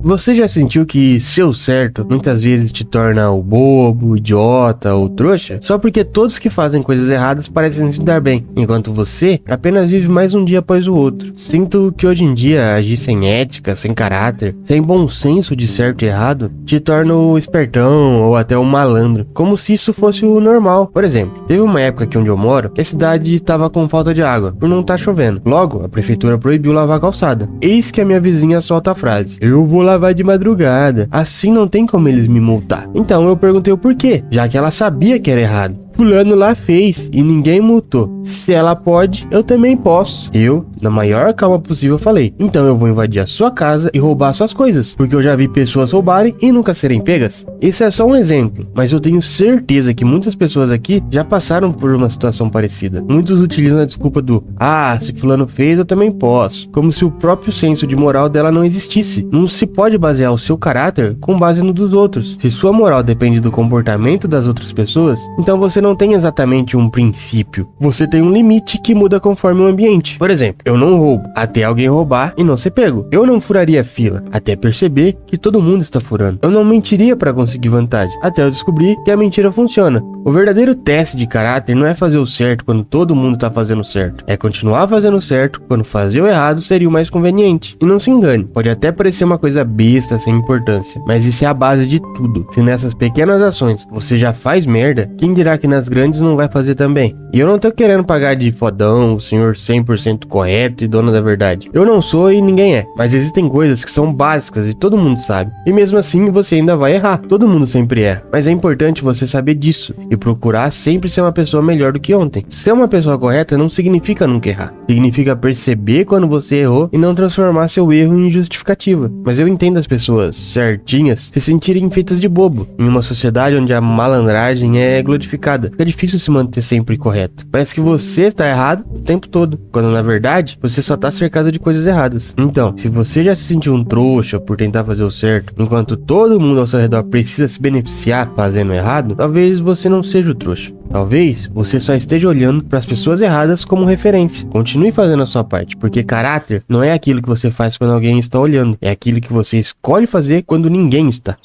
Você já sentiu que seu certo muitas vezes te torna o bobo, o idiota ou trouxa? Só porque todos que fazem coisas erradas parecem se dar bem, enquanto você apenas vive mais um dia após o outro. Sinto que hoje em dia agir sem ética, sem caráter, sem bom senso de certo e errado, te torna o espertão ou até o malandro, como se isso fosse o normal. Por exemplo, teve uma época aqui onde eu moro que a cidade estava com falta de água, por não estar chovendo. Logo, a prefeitura proibiu lavar a calçada. Eis que a minha vizinha solta a frase: "Eu vou lavar de madrugada, assim não tem como eles me multar." Então eu perguntei o porquê, já que ela sabia que era errado. Fulano lá fez e ninguém multou. Se ela pode, eu também posso. Eu, na maior calma possível, falei: "Então eu vou invadir a sua casa e roubar suas coisas, porque eu já vi pessoas roubarem e nunca serem pegas." Esse é só um exemplo, mas eu tenho certeza que muitas pessoas aqui já passaram por uma situação parecida. Muitos utilizam a desculpa do se fulano fez, eu também posso, como se o próprio senso de moral dela não existisse. Não se pode basear o seu caráter com base no dos outros. Se sua moral depende do comportamento das outras pessoas, então você não tem exatamente um princípio. Você tem um limite que muda conforme o ambiente. Por exemplo, eu não roubo até alguém roubar e não ser pego. Eu não furaria fila até perceber que todo mundo está furando. Eu não mentiria para conseguir vantagem até eu descobrir que a mentira funciona. O verdadeiro teste de caráter não é fazer o certo quando todo mundo está fazendo certo. É continuar fazendo certo quando fazer o errado seria o mais conveniente. E não se engane, pode até parecer uma coisa besta, sem importância, mas isso é a base de tudo. Se nessas pequenas ações você já faz merda, quem dirá que nas grandes não vai fazer também? E eu não tô querendo pagar de fodão, o senhor 100% correto e dono da verdade. Eu não sou e ninguém é, mas existem coisas que são básicas e todo mundo sabe. E mesmo assim você ainda vai errar. Todo mundo sempre erra, mas é importante você saber disso e procurar sempre ser uma pessoa melhor do que ontem. Ser uma pessoa correta não significa nunca errar. Significa perceber quando você errou e não transformar seu erro em justificativa. Mas eu entendo as pessoas certinhas se sentirem feitas de bobo em uma sociedade onde a malandragem é glorificada. Fica difícil se manter sempre correto. Parece que você está errado o tempo todo, quando na verdade você só está cercado de coisas erradas. Então, se você já se sentiu um trouxa por tentar fazer o certo, enquanto todo mundo ao seu redor precisa se beneficiar fazendo errado, talvez você não seja o trouxa. Talvez você só esteja olhando para as pessoas erradas como referência. Continue fazendo a sua parte, porque caráter não é aquilo que você faz quando alguém está olhando, é aquilo que você escolhe fazer quando ninguém está.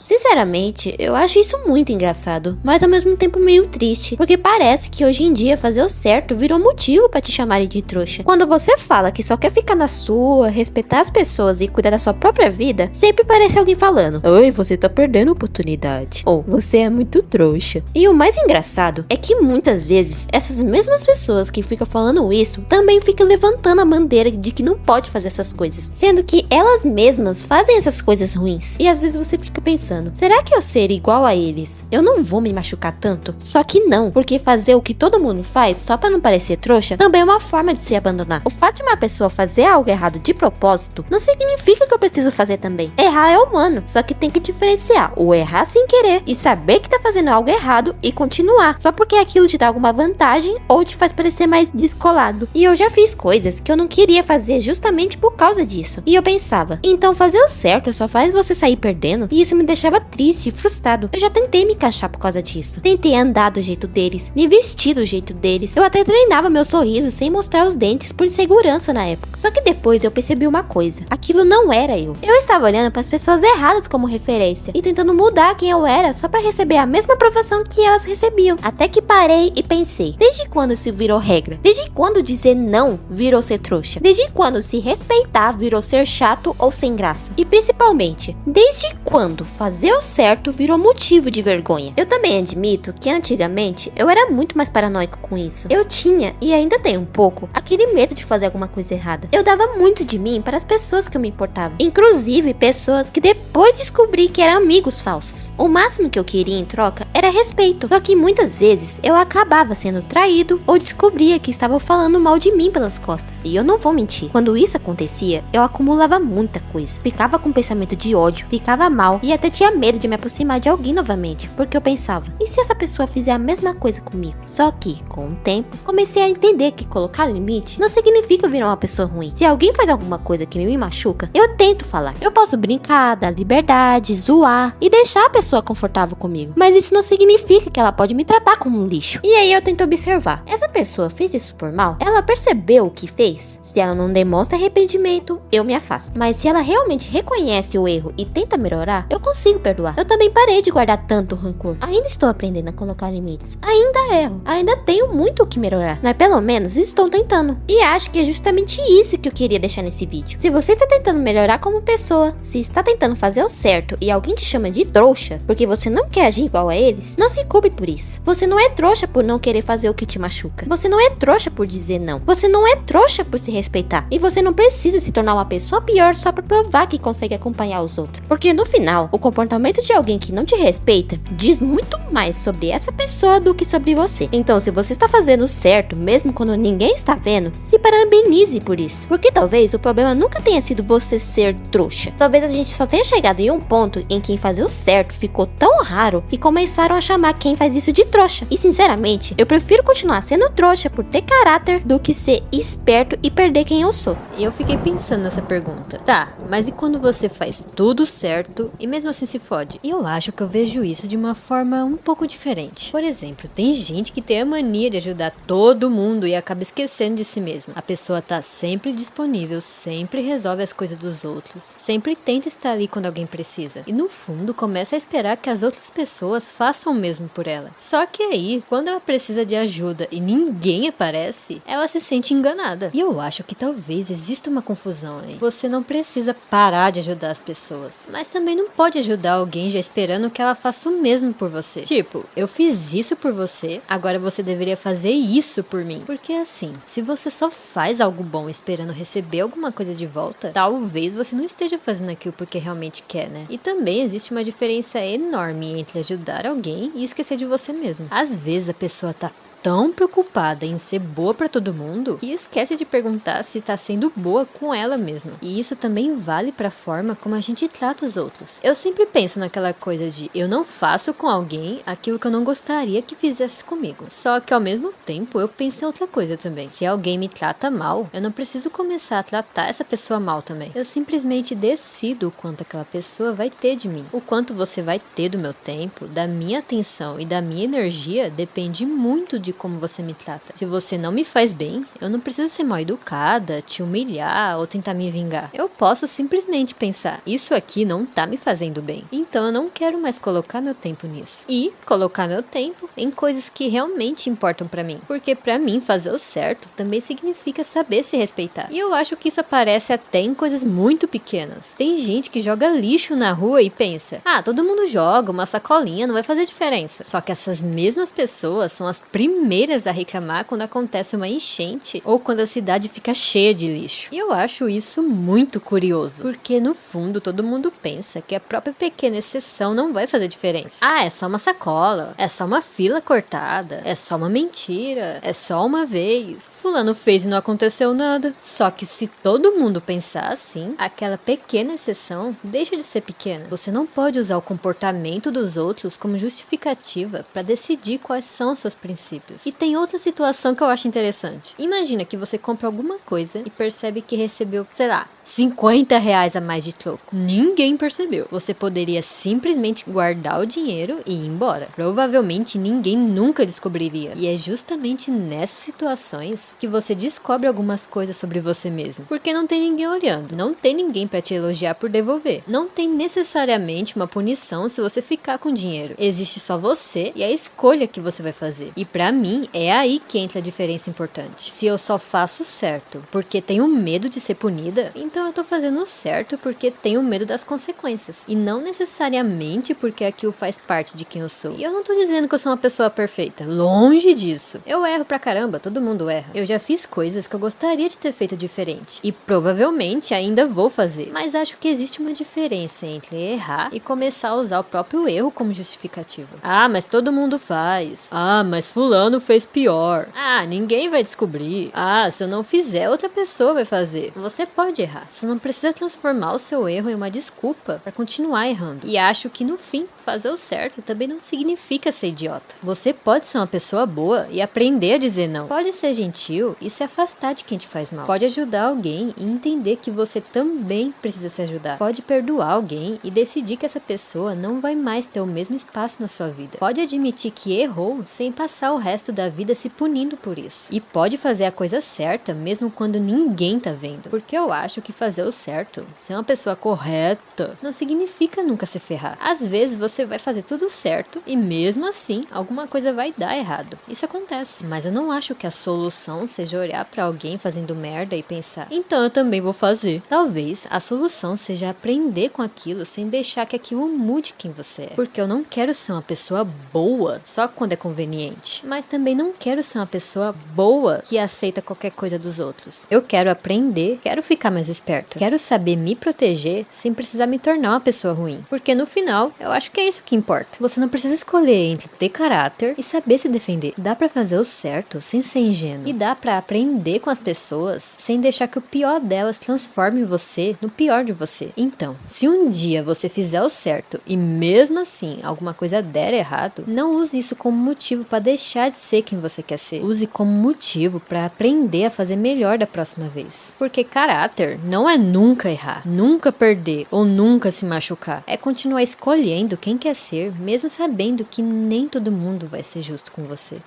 Sinceramente, eu acho isso muito engraçado, mas ao mesmo tempo meio triste, porque parece que hoje em dia fazer o certo virou motivo pra te chamarem de trouxa. Quando você fala que só quer ficar na sua, respeitar as pessoas e cuidar da sua própria vida, sempre parece alguém falando: "Oi, você tá perdendo oportunidade", ou "você é muito trouxa". E o mais engraçado é que muitas vezes essas mesmas pessoas que ficam falando isso também ficam levantando a bandeira de que não pode fazer essas coisas, sendo que elas mesmas fazem essas coisas ruins. E às vezes você fica pensando: será que eu ser igual a eles, eu não vou me machucar tanto? Só que não, porque fazer o que todo mundo faz só pra não parecer trouxa também é uma forma de se abandonar. O fato de uma pessoa fazer algo errado de propósito não significa que eu preciso fazer também. Errar é humano, só que tem que diferenciar o errar sem querer e saber que tá fazendo algo errado e continuar, só porque aquilo te dá alguma vantagem ou te faz parecer mais descolado. E eu já fiz coisas que eu não queria fazer justamente por causa disso. E eu pensava: então fazer o certo só faz você sair perdendo? E isso me deixava triste e frustrado. Eu já tentei me encaixar por causa disso. Tentei andar do jeito deles, me vestir do jeito deles. Eu até treinava meu sorriso sem mostrar os dentes por segurança na época. Só que depois eu percebi uma coisa: aquilo não era eu. Eu estava olhando para as pessoas erradas como referência e tentando mudar quem eu era só para receber a mesma aprovação que elas recebiam. Até que parei e pensei: desde quando isso virou regra? Desde quando dizer não virou ser trouxa? Desde quando se respeitar virou ser chato ou sem graça? E principalmente, desde quando fazer o certo virou motivo de vergonha? Eu também admito que antigamente eu era muito mais paranoico com isso. Eu tinha, e ainda tenho um pouco, aquele medo de fazer alguma coisa errada. Eu dava muito de mim para as pessoas que eu me importava, inclusive pessoas que depois descobri que eram amigos falsos. O máximo que eu queria em troca era respeito, só que muitas vezes eu acabava sendo traído ou descobria que estavam falando mal de mim pelas costas. E eu não vou mentir, quando isso acontecia, eu acumulava muita coisa, ficava com pensamento de ódio, ficava mal e até tinha tinha medo de me aproximar de alguém novamente, porque eu pensava, e se essa pessoa fizer a mesma coisa comigo? Só que, com o tempo, comecei a entender que colocar limite não significa eu virar uma pessoa ruim. Se alguém faz alguma coisa que me machuca, eu tento falar. Eu posso brincar, dar liberdade, zoar e deixar a pessoa confortável comigo, mas isso não significa que ela pode me tratar como um lixo. E aí eu tento observar, essa pessoa fez isso por mal? Ela percebeu o que fez? Se ela não demonstra arrependimento, eu me afasto. Mas se ela realmente reconhece o erro e tenta melhorar, eu consigo perdoar. Eu também parei de guardar tanto rancor. Ainda estou aprendendo a colocar limites. Ainda erro. Ainda tenho muito o que melhorar. Mas pelo menos estou tentando. E acho que é justamente isso que eu queria deixar nesse vídeo. Se você está tentando melhorar como pessoa, se está tentando fazer o certo e alguém te chama de trouxa porque você não quer agir igual a eles, não se culpe por isso. Você não é trouxa por não querer fazer o que te machuca. Você não é trouxa por dizer não. Você não é trouxa por se respeitar. E você não precisa se tornar uma pessoa pior só para provar que consegue acompanhar os outros. Porque no final, o comportamento de alguém que não te respeita diz muito mais sobre essa pessoa do que sobre você. Então, se você está fazendo certo, mesmo quando ninguém está vendo, se parabenize por isso. Porque talvez o problema nunca tenha sido você ser trouxa. Talvez a gente só tenha chegado em um ponto em que fazer o certo ficou tão raro que começaram a chamar quem faz isso de trouxa. E sinceramente, eu prefiro continuar sendo trouxa por ter caráter do que ser esperto e perder quem eu sou. E eu fiquei pensando nessa pergunta. Tá, mas e quando você faz tudo certo e mesmo assim se fode? E eu acho que eu vejo isso de uma forma um pouco diferente. Por exemplo, tem gente que tem a mania de ajudar todo mundo e acaba esquecendo de si mesma. A pessoa tá sempre disponível, sempre resolve as coisas dos outros, sempre tenta estar ali quando alguém precisa. E no fundo começa a esperar que as outras pessoas façam o mesmo por ela. Só que aí, quando ela precisa de ajuda e ninguém aparece, ela se sente enganada. E eu acho que talvez exista uma confusão aí. Você não precisa parar de ajudar as pessoas, mas também não pode ajudar alguém já esperando que ela faça o mesmo por você. Tipo, eu fiz isso por você, agora você deveria fazer isso por mim. Porque assim, se você só faz algo bom esperando receber alguma coisa de volta, talvez você não esteja fazendo aquilo porque realmente quer, né? E também existe uma diferença enorme entre ajudar alguém e esquecer de você mesmo. Às vezes a pessoa tá tão preocupada em ser boa pra todo mundo que esquece de perguntar se tá sendo boa com ela mesma. E isso também vale pra forma como a gente trata os outros. Eu sempre penso naquela coisa de eu não faço com alguém aquilo que eu não gostaria que fizesse comigo. Só que ao mesmo tempo eu penso em outra coisa também. Se alguém me trata mal, eu não preciso começar a tratar essa pessoa mal também. Eu simplesmente decido o quanto aquela pessoa vai ter de mim. O quanto você vai ter do meu tempo, da minha atenção e da minha energia depende muito de como você me trata. Se você não me faz bem, eu não preciso ser mal educada, te humilhar ou tentar me vingar. Eu posso simplesmente pensar, isso aqui não tá me fazendo bem, então eu não quero mais colocar meu tempo nisso. E colocar meu tempo em coisas que realmente importam pra mim. Porque pra mim fazer o certo também significa saber se respeitar. E eu acho que isso aparece até em coisas muito pequenas. Tem gente que joga lixo na rua e pensa, todo mundo joga, uma sacolinha não vai fazer diferença. Só que essas mesmas pessoas são as primeiras a reclamar quando acontece uma enchente ou quando a cidade fica cheia de lixo. E eu acho isso muito curioso, porque no fundo todo mundo pensa que a própria pequena exceção não vai fazer diferença. É só uma sacola, é só uma fila cortada, é só uma mentira, é só uma vez. Fulano fez e não aconteceu nada. Só que se todo mundo pensar assim, aquela pequena exceção deixa de ser pequena. Você não pode usar o comportamento dos outros como justificativa para decidir quais são os seus princípios. E tem outra situação que eu acho interessante. Imagina que você compra alguma coisa e percebe que recebeu, sei lá, R$ 50 a mais de troco. Ninguém percebeu. Você poderia simplesmente guardar o dinheiro e ir embora. Provavelmente ninguém nunca descobriria. E é justamente nessas situações que você descobre algumas coisas sobre você mesmo. Porque não tem ninguém olhando. Não tem ninguém pra te elogiar por devolver. Não tem necessariamente uma punição se você ficar com dinheiro. Existe só você e a escolha que você vai fazer. E pra mim, é aí que entra a diferença importante. Se eu só faço certo porque tenho medo de ser punida, então eu tô fazendo certo porque tenho medo das consequências. E não necessariamente porque aquilo faz parte de quem eu sou. E eu não tô dizendo que eu sou uma pessoa perfeita. Longe disso. Eu erro pra caramba, todo mundo erra. Eu já fiz coisas que eu gostaria de ter feito diferente. E provavelmente ainda vou fazer. Mas acho que existe uma diferença entre errar e começar a usar o próprio erro como justificativa. Mas todo mundo faz. Mas fulano fez pior. Ninguém vai descobrir. Se eu não fizer, outra pessoa vai fazer. Você pode errar. errar. Você não precisa transformar o seu erro em uma desculpa para continuar errando. E acho que no fim, fazer o certo também não significa ser idiota. Você pode ser uma pessoa boa e aprender a dizer não. Pode ser gentil e se afastar de quem te faz mal. Pode ajudar alguém e entender que você também precisa se ajudar. Pode perdoar alguém e decidir que essa pessoa não vai mais ter o mesmo espaço na sua vida. Pode admitir que errou sem passar o resto da vida se punindo por isso. E pode fazer a coisa certa mesmo quando ninguém tá vendo. Porque eu acho que fazer o certo, ser uma pessoa correta, não significa nunca se ferrar. Às vezes você vai fazer tudo certo e mesmo assim alguma coisa vai dar errado. Isso acontece. Mas eu não acho que a solução seja olhar pra alguém fazendo merda e pensar, então eu também vou fazer. Talvez a solução seja aprender com aquilo sem deixar que aquilo mude quem você é. Porque eu não quero ser uma pessoa boa só quando é conveniente. Mas também não quero ser uma pessoa boa que aceita qualquer coisa dos outros. Eu quero aprender, quero ficar mais esperto. Quero saber me proteger sem precisar me tornar uma pessoa ruim. Porque no final, eu acho que é isso que importa. Você não precisa escolher entre ter caráter e saber se defender. Dá pra fazer o certo sem ser ingênuo. E dá pra aprender com as pessoas sem deixar que o pior delas transforme você no pior de você. Então, se um dia você fizer o certo e mesmo assim alguma coisa der errado, não use isso como motivo pra deixar de ser quem você quer ser. Use como motivo pra aprender a fazer melhor da próxima vez. Porque caráter não é nunca errar, nunca perder ou nunca se machucar. É continuar escolhendo quem quer ser, mesmo sabendo que nem todo mundo vai ser justo com você.